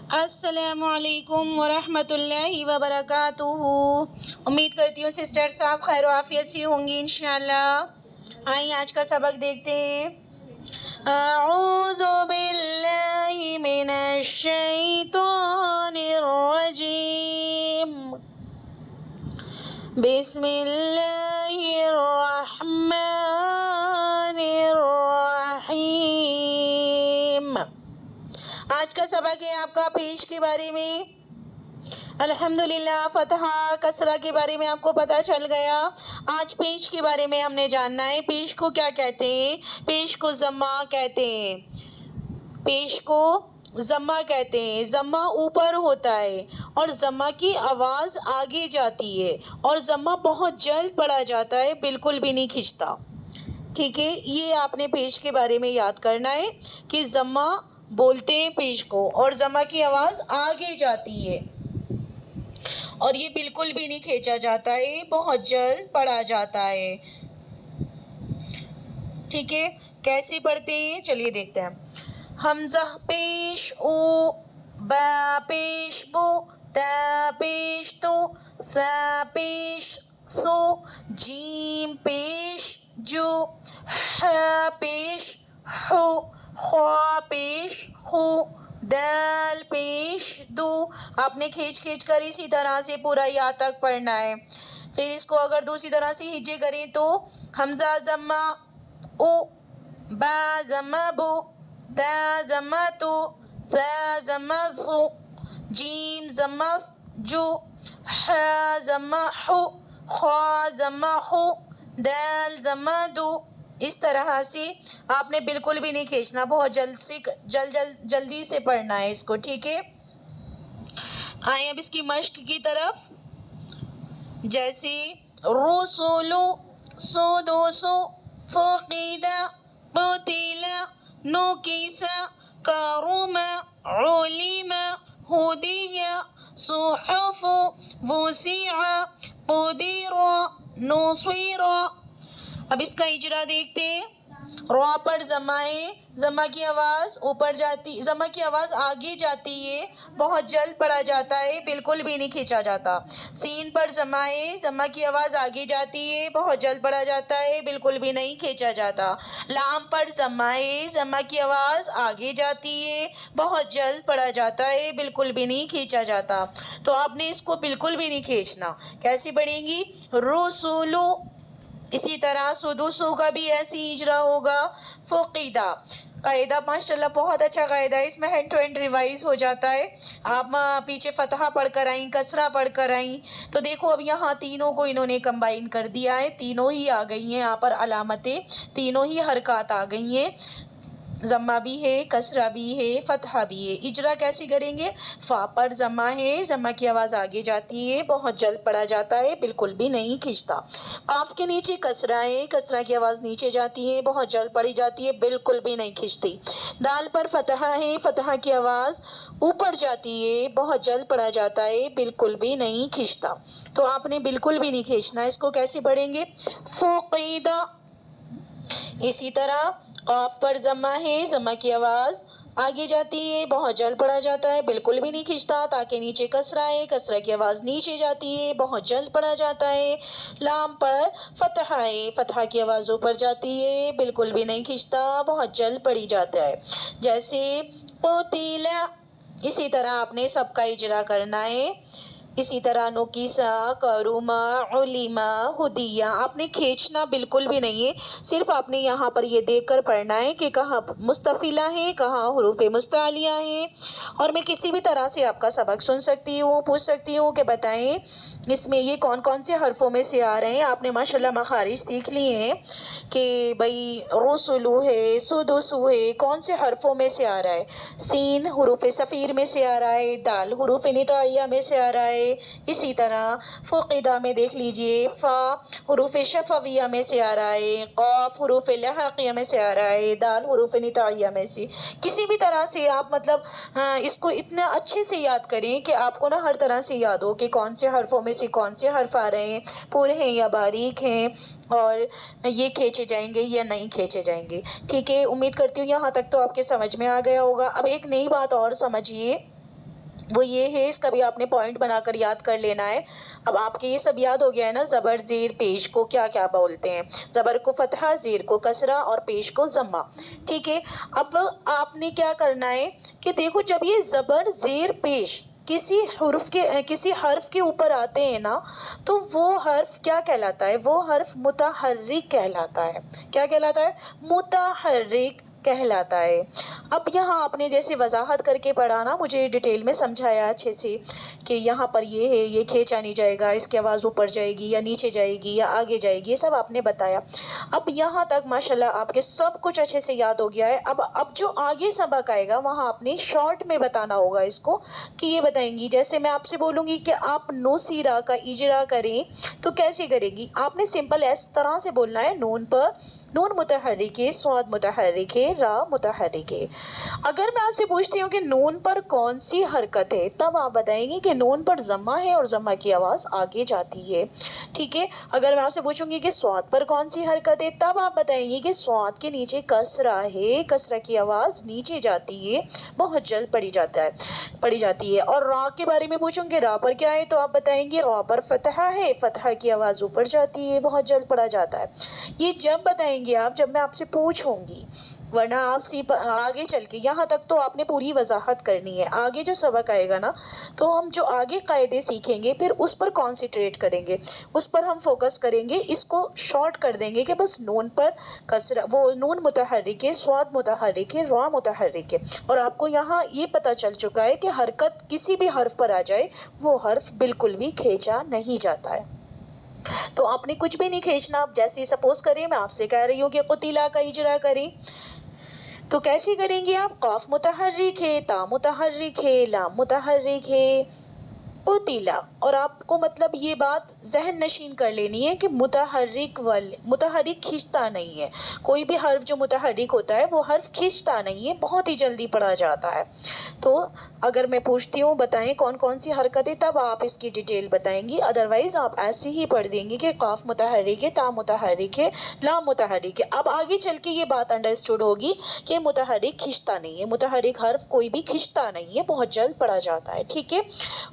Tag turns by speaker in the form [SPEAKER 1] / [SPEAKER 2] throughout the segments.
[SPEAKER 1] السلام علیکم ورحمۃ اللہ وبرکاتہ۔ امید کرتی ہوں سسٹرز آپ خیر و عافیت سے ہوں گی انشاءاللہ۔ آئیں آج کا سبق دیکھتے ہیں۔ اعوذ باللہ من الشیطان الرجیم، بسم اللہ الرحمن الرحیم۔ آج کا سبق ہے آپ کا پیش کے بارے میں۔ الحمدللہ فتحہ کسرہ کے بارے میں آپ کو پتہ چل گیا۔ آج پیش کے بارے میں ہم نے جاننا ہے۔ پیش کو کیا کہتے ہیں؟ پیش کو ضمہ کہتے ہیں۔ پیش کو ضمہ کہتے ہیں۔ ضمہ اوپر ہوتا ہے اور ضمہ کی آواز آگے جاتی ہے، اور ضمہ بہت جلد پڑھا جاتا ہے، بالکل بھی نہیں کھنچتا۔ ٹھیک ہے، یہ آپ نے پیش کے بارے میں یاد کرنا ہے کہ ضمہ بولتے ہیں پیش کو، اور ضمہ کی آواز آگے جاتی ہے اور یہ بالکل بھی نہیں کھینچا جاتا ہے، بہت جلد پڑھا جاتا ہے۔ ٹھیک ہے، کیسے پڑھتے ہیں چلیے دیکھتے ہیں۔ حمزہ پیش او، با پیش بو، تا پیش تو، ثا پیش سو، جیم پیش جو، ح پیش حو، خوا پیش خو، دال پیش دو۔ آپ نے کھینچ کھینچ کر اسی طرح سے پورا یا تک پڑھنا ہے۔ پھر اس کو اگر دوسری طرح سے ہجے کریں تو حمزہ ضمہ او، با ضمہ بو، تا ضمہ تو، ثا ضمہ ثو، جیم ضمہ جو، ح ضمہ حو، خوا ضمہ خو، دال ضمہ دو۔ اس طرح سے آپ نے بالکل بھی نہیں کھینچنا، بہت جلدی سے پڑھنا ہے اس کو۔ ٹھیک ہے، آئیں اب اس کی مشق کی طرف۔ جیسے رسولو، سدوسو، فقیدہ، قتیلہ، نوکیسہ، کرمہ، علمہ، ہدیہ، صحف، وسیعہ، قدیرہ، نصیرہ۔ اب اس کا اجرا دیکھتے ہیں۔ را پر ضمہ ہے، ضمہ کی آواز اوپر جاتی، ضمہ کی آواز آگے جاتی ہے، بہت جلد پڑھا جاتا ہے، بالکل بھی نہیں کھینچا جاتا۔ سین پر ضمہ ہے، ضمہ کی آواز آگے جاتی ہے، بہت جلد پڑھا جاتا ہے، بالکل بھی نہیں کھینچا جاتا۔ لام پر ضمہ ہے، ضمہ کی آواز آگے جاتی ہے، بہت جلد پڑھا جاتا ہے، بالکل بھی نہیں کھینچا جاتا۔ تو آپ نے اس کو بالکل بھی نہیں کھینچنا۔ کیسے پڑھیں گی؟ رسولو۔ اسی طرح سدوسو کا بھی ایسی اجرا ہوگا۔ فقیدہ قاعدہ ماشاءاللہ بہت اچھا قاعدہ ہے، اس میں ہینڈ ٹو ہینڈ ریوائز ہو جاتا ہے۔ آپ پیچھے فتحہ پڑھ کر آئیں، کسرہ پڑھ کر آئیں، تو دیکھو اب یہاں تینوں کو انہوں نے کمبائن کر دیا ہے، تینوں ہی آ گئی ہیں یہاں پر علامتیں، تینوں ہی حرکات آ گئی ہیں، ضمہ بھی ہے، کسرہ بھی ہے، فتحہ بھی ہے۔ اجرا کیسے کریں گے؟ فا پر ضمہ ہے، ضمہ کی آواز آگے جاتی ہے، بہت جلد پڑھا جاتا ہے، بالکل بھی نہیں کھنچتا۔ قاف کے نیچے کسرہ ہے، کسرہ کی آواز نیچے جاتی ہے، بہت جلد پڑھی جاتی ہے، بالکل بھی نہیں کھنچتی۔ دال پر فتحہ ہے، فتحہ کی آواز اوپر جاتی ہے، بہت جلد پڑھا جاتا ہے، بالکل بھی نہیں کھنچتا۔ تو آپ نے بالکل بھی نہیں کھینچنا۔ اس کو کیسے پڑھیں گے؟ فقیدہ۔ اسی طرح قاف پر ضمہ ہے، ضمہ کی آواز آگے جاتی ہے، بہت جلد پڑھا جاتا ہے، بالکل بھی نہیں کھنچتا۔ تا کے نیچے کسرہ ہے، کسرہ کی آواز نیچے جاتی ہے، بہت جلد پڑھا جاتا ہے۔ لام پر فتحہ ہے، فتحہ کی آواز اوپر جاتی ہے، بالکل بھی نہیں کھنچتا، بہت جلد پڑھی جاتا ہے۔ جیسے قتیلہ، اسی طرح آپ نے سب کا اجرا کرنا ہے۔ اسی طرح نوکیسہ، کرمہ، علمہ، ہدیہ، آپ نے کھینچنا بالکل بھی نہیں ہے، صرف آپ نے یہاں پر یہ دیکھ کر پڑھنا ہے کہ کہاں مستفیلہ ہے، کہاں حروف مستعلیہ ہیں۔ اور میں کسی بھی طرح سے آپ کا سبق سن سکتی ہوں، پوچھ سکتی ہوں کہ بتائیں اس میں یہ کون کون سے حرفوں میں سے آ رہے ہیں۔ آپ نے ماشاءاللہ مخارج سیکھ لیے ہیں کہ بھئی رسولو ہے، سدوسو ہے، کون سے حرفوں میں سے آ رہا ہے۔ سین حروف صفیر میں سے آ رہا ہے، دال حروف نطعیہ میں سے آ رہا ہے، اسی طرح فقیدہ میں دیکھ لیجئے، فا حروف شفویہ میں سے آ رہا ہے، قاف حروف لحاقیہ میں سے آ رہا ہے، دال حروف نطعیہ میں سے۔ کسی بھی طرح سے آپ مطلب اس کو اتنا اچھے سے یاد کریں کہ آپ کو نا ہر طرح سے یاد ہو کہ کون سے حرفوں میں سے کون سے حرف آ رہے ہیں، پورے ہیں یا باریک ہیں، اور یہ کھینچے جائیں گے یا نہیں کھینچے جائیں گے۔ ٹھیک ہے، امید کرتی ہوں یہاں تک تو آپ کے سمجھ میں آ گیا ہوگا۔ اب ایک نئی بات اور سمجھیے وہ یہ ہے، اس کا بھی آپ نے پوائنٹ بنا کر یاد کر لینا ہے۔ اب آپ کے یہ سب یاد ہو گیا ہے نا، زبر زیر پیش کو کیا کیا بولتے ہیں، زبر کو فتحہ، زیر کو کسرہ اور پیش کو ضمہ، ٹھیک ہے۔ اب آپ نے کیا کرنا ہے کہ دیکھو جب یہ زبر زیر پیش کسی حرف کے اوپر آتے ہیں نا، تو وہ حرف کیا کہلاتا ہے، وہ حرف متحرک کہلاتا ہے۔ کیا کہلاتا ہے؟ متحرک کہلاتا ہے۔ اب یہاں آپ نے جیسے وضاحت کر کے پڑھا نا، مجھے ڈیٹیل میں سمجھایا اچھے سے کہ یہاں پر یہ ہے، یہ کھینچا نہیں جائے گا، اس کی آواز اوپر جائے گی یا نیچے جائے گی یا آگے جائے گی، یہ سب آپ نے بتایا۔ اب یہاں تک ماشاءاللہ آپ کے سب کچھ اچھے سے یاد ہو گیا ہے۔ اب جو آگے سبق آئے گا وہاں آپ نے شارٹ میں بتانا ہوگا اس کو، کہ یہ بتائیں گی جیسے میں آپ سے بولوں گی کہ آپ نوسیرہ کا اجرا کریں تو کیسے کریں گی، آپ نے سمپل اس طرح سے بولنا ہے، نون پر نون متحرک ہے، صاد متحرک ہے، را متحرک ہے۔ اگر میں آپ سے پوچھتی ہوں کہ نون پر کون سی حرکت ہے، تب آپ بتائیں گے کہ نون پر ضمہ ہے اور ضمہ کی آواز آگے جاتی ہے، ٹھیک ہے۔ اگر میں آپ سے پوچھوں گی کہ صاد پر کون سی حرکت ہے، تب آپ بتائیں گے کہ صاد کے نیچے کسرہ ہے، کسرہ کی آواز نیچے جاتی ہے، بہت جلد پڑھی جاتی ہے۔ اور را کے بارے میں پوچھوں گے را پر کیا ہے، تو آپ بتائیں گے را پر فتحہ ہے، فتحہ کی آواز اوپر جاتی ہے، بہت جلد پڑھا جاتا ہے۔ یہ جب بتائیں گے آپ، جب میں آپ سے پوچھوں گی، ورنہ آپ آگے چل کے یہاں تک تو آپ نے پوری وضاحت کرنی ہے، آگے جو سبق آئے گا نا تو ہم جو آگے قاعدے سیکھیں گے پھر اس پر کانسنٹریٹ کریں گے، اس پر ہم فوکس کریں گے، اس کو شارٹ کر دیں گے کہ بس نون پر کسرہ، وہ نون متحرک ہے، صاد متحرک ہے، را متحرک ہے۔ اور آپ کو یہاں یہ پتہ چل چکا ہے کہ حرکت کسی بھی حرف پر آ جائے وہ حرف بالکل بھی کھینچا نہیں جاتا ہے، تو آپ نے کچھ بھی نہیں کھینچنا۔ اب جیسے سپوز کریں میں آپ سے کہہ رہی ہوں کہ قتیلہ کا اجرا کریں، تو کیسے کریں گے آپ، قاف متحرک ہے، تا متحرک ہے، لام متحرک ہے، قتیلہ۔ اور آپ کو مطلب یہ بات ذہن نشین کر لینی ہے کہ متحرک کھنچتا نہیں ہے، کوئی بھی حرف جو متحرک ہوتا ہے وہ حرف کھنچتا نہیں ہے، بہت ہی جلدی پڑھا جاتا ہے۔ تو اگر میں پوچھتی ہوں بتائیں کون کون سی حرکتیں، تب آپ اس کی ڈیٹیل بتائیں گی، ادروائز آپ ایسے ہی پڑھ دیں گے کہ قاف متحرک ہے، تا متحرک ہے، لام متحرک ہے۔ اب آگے چل کے یہ بات انڈرسٹوڈ ہوگی کہ متحرک کھنچتا نہیں ہے، متحرک حرف کوئی بھی کھنچتا نہیں ہے، بہت جلد پڑھا جاتا ہے، ٹھیک ہے۔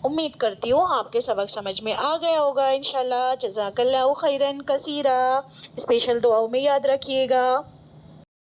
[SPEAKER 1] امید کرتی ہوں آپ کے سبق سمجھ میں آ گیا ہوگا انشاءاللہ۔ جزاک اللہ خیرا کثیرا، اسپیشل دعاؤں میں یاد رکھیے گا۔